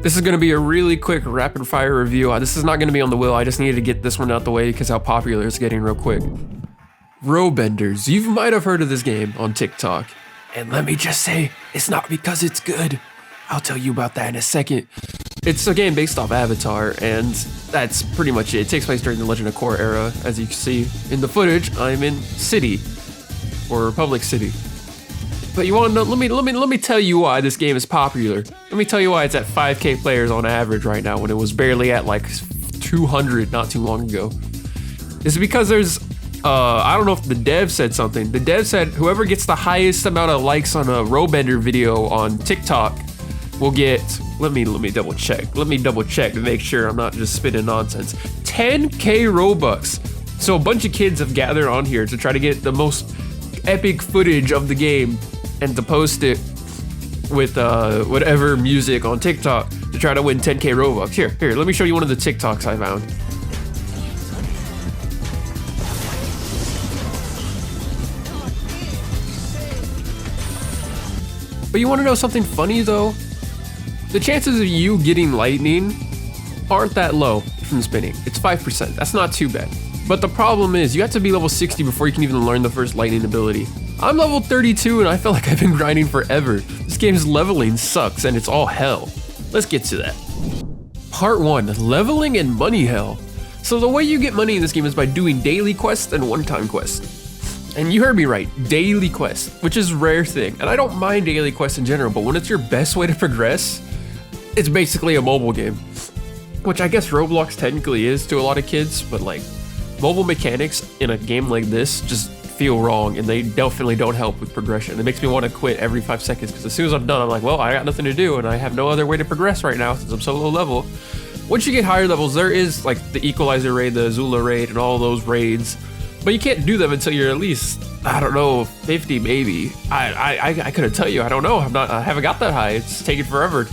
This is going to be a really quick rapid fire review. This is not going to be on the wheel. I just needed to get this one out the way because how popular it's getting real quick. Robenders. You might have heard of this game on TikTok. And let me just say, it's not because it's good. I'll tell you about that in a second. It's a game based off Avatar, and that's pretty much it. It takes place during the Legend of Korra era. As you can see in the footage, I'm in City, or Republic City. But you want to know, let me tell you why this game is popular. Let me tell you why it's at 5K players on average right now when it was barely at like 200 not too long ago. It's because there's, I don't know if the dev said something. The dev said whoever gets the highest amount of likes on a Robender video on TikTok will get, let me double check. Let me double check to make sure I'm not just spitting nonsense. 10K Robux. So a bunch of kids have gathered on here to try to get the most epic footage of the game and to post it with whatever music on TikTok to try to win 10K Robux. Here, let me show you one of the TikToks I found. But you want to know something funny though? The chances of you getting lightning aren't that low from spinning. It's 5%. That's not too bad. But the problem is you have to be level 60 before you can even learn the first lightning ability. I'm level 32 and I feel like I've been grinding forever. This game's leveling sucks and it's all hell. Let's get to that. Part 1, leveling and money hell. So the way you get money in this game is by doing daily quests and one-time quests. And you heard me right, daily quests, which is a rare thing. And I don't mind daily quests in general, but when it's your best way to progress, it's basically a mobile game. Which I guess Roblox technically is to a lot of kids, but like mobile mechanics in a game like this just feel wrong and they definitely don't help with progression. It makes me want to quit every 5 seconds because as soon as I'm done, I'm like, well, I got nothing to do and I have no other way to progress right now since I'm so low level. Once you get higher levels, there is like the Equalizer raid, the Azula raid, and all those raids, but you can't do them until you're at least, I don't know, 50 maybe. I couldn't tell you, I don't know. I haven't got that high. It's taken forever.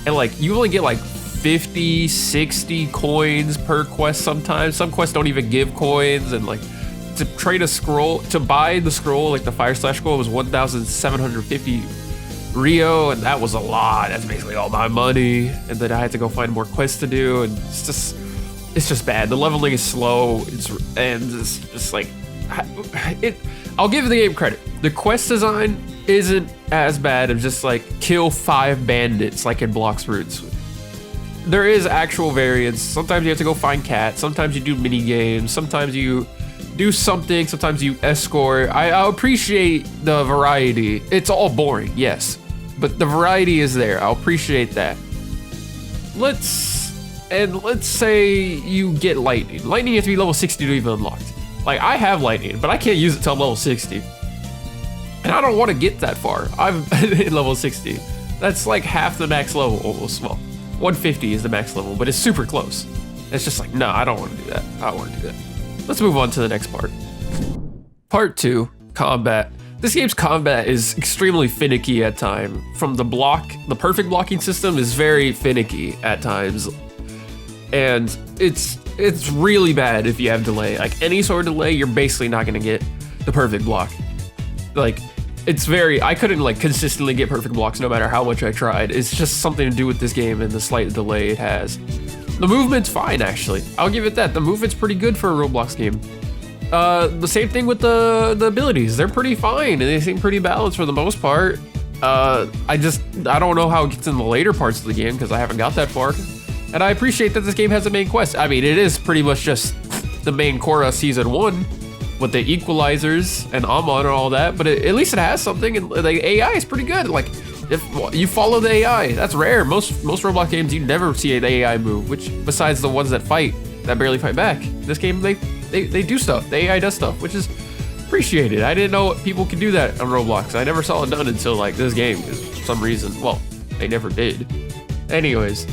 And like, you only get like 50, 60 coins per quest sometimes. Some quests don't even give coins, and like to trade a scroll, to buy the scroll, like the Fire Slash scroll was 1,750 Rio, and that was a lot. That's basically all my money. And then I had to go find more quests to do, and it's just bad. The leveling is slow, it's just like, I'll give the game credit. The quest design isn't as bad as just like kill 5 bandits like in Blox Roots. There is actual variance. Sometimes you have to go find cats, sometimes you do mini games, sometimes you do something, sometimes you escort. I appreciate the variety. It's all boring, yes, but the variety is there. I'll appreciate that. Let's say you get lightning. Lightning you have to be level 60 to even unlock. Like, I have lightning, but I can't use it till I'm level 60. And I don't want to get that far. I'm in level 60. That's like half the max level almost. Well, 150 is the max level, but it's super close. It's just like, no, I don't want to do that. I don't want to do that. Let's move on to the next part. Part 2, combat. This game's combat is extremely finicky at times. From the perfect blocking system is very finicky at times. And it's really bad if you have delay. Like any sort of delay, you're basically not gonna get the perfect block. Like, I couldn't like consistently get perfect blocks no matter how much I tried. It's just something to do with this game and the slight delay it has. The movement's fine, actually. I'll give it that. The movement's pretty good for a Roblox game. The same thing with the abilities. They're pretty fine and they seem pretty balanced for the most part. I don't know how it gets in the later parts of the game because I haven't got that far. And I appreciate that this game has a main quest. I mean, it is pretty much just the main Korra Season 1 with the equalizers and Amon and all that, but at least it has something, and the AI is pretty good. Like, if you follow the AI, that's rare. Most Roblox games, you never see an AI move, which besides the ones that barely fight back. This game, they do stuff. The AI does stuff, which is appreciated. I didn't know people could do that on Roblox. I never saw it done until like this game, for some reason. Well, they never did. Anyways.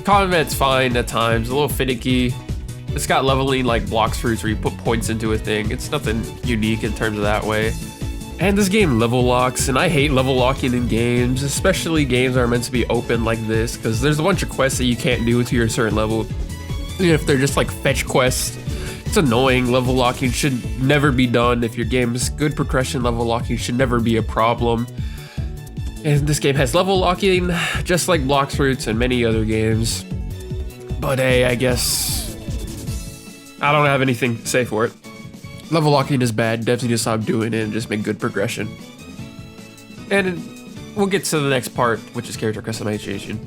Combat's fine at times, a little finicky. It's got leveling like Blox Fruits where you put points into a thing. It's nothing unique in terms of that way. And this game level locks, and I hate level locking in games, especially games that are meant to be open like this, because there's a bunch of quests that you can't do until you're a certain level. Even if they're just like fetch quests, it's annoying. Level locking should never be done. If your game's good progression, level locking should never be a problem. And this game has level locking, just like Blox Fruits and many other games. But hey, I guess I don't have anything to say for it. Level locking is bad. Devs need to stop doing it and just make good progression. And we'll get to the next part, which is character customization.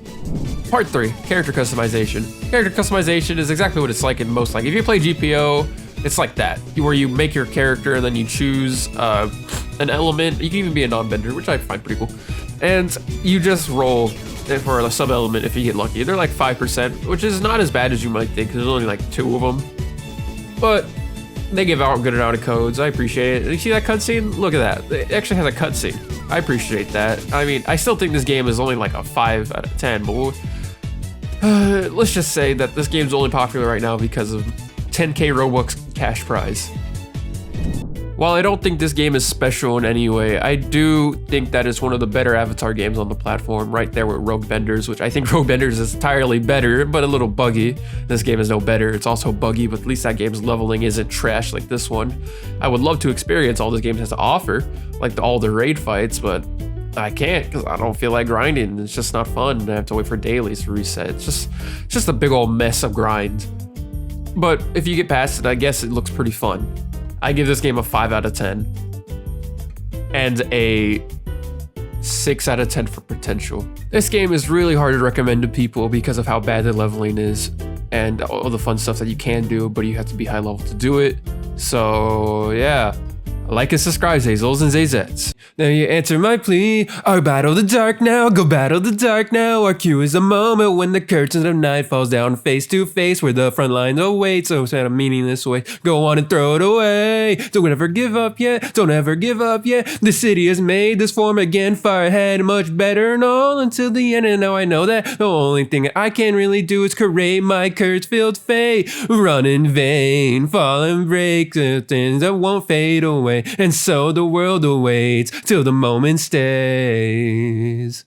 Part 3, character customization. Character customization is exactly what it's like in most, like if you play GPO, it's like that, where you make your character and then you choose an element. You can even be a non-bender, which I find pretty cool. And you just roll for a sub-element if you get lucky. They're like 5%, which is not as bad as you might think, because there's only like 2 of them. But they give out good amount of codes. I appreciate it. You see that cutscene? Look at that. It actually has a cutscene. I appreciate that. I mean, I still think this game is only like a 5 out of 10, but let's just say that this game's only popular right now because of 10k Robux cash prize. While I don't think this game is special in any way, I do think that it's one of the better Avatar games on the platform, right there with Robenders, which I think Robenders is entirely better, but a little buggy. This game is no better. It's also buggy, but at least that game's leveling isn't trash like this one. I would love to experience all this game has to offer, like all the raid fights, but I can't because I don't feel like grinding. It's just not fun. I have to wait for dailies to reset. It's just a big old mess of grind. But if you get past it, I guess it looks pretty fun. I give this game a 5 out of 10 and a 6 out of 10 for potential. This game is really hard to recommend to people because of how bad the leveling is and all the fun stuff that you can do, but you have to be high level to do it. So yeah, like and subscribe, Zazels and Zazets. Now you answer my plea. Our battle the dark now, go battle the dark now. Our cue is the moment when the curtains of night falls down face to face where the front line awaits. So sad a meaningless way, go on and throw it away. Don't ever give up yet, don't ever give up yet. The city has made this form again, far ahead, much better and all until the end. And now I know that the only thing I can really do is create my curse-filled fate. Run in vain, fall and break, the things that won't fade away. And so the world awaits till the moment stays.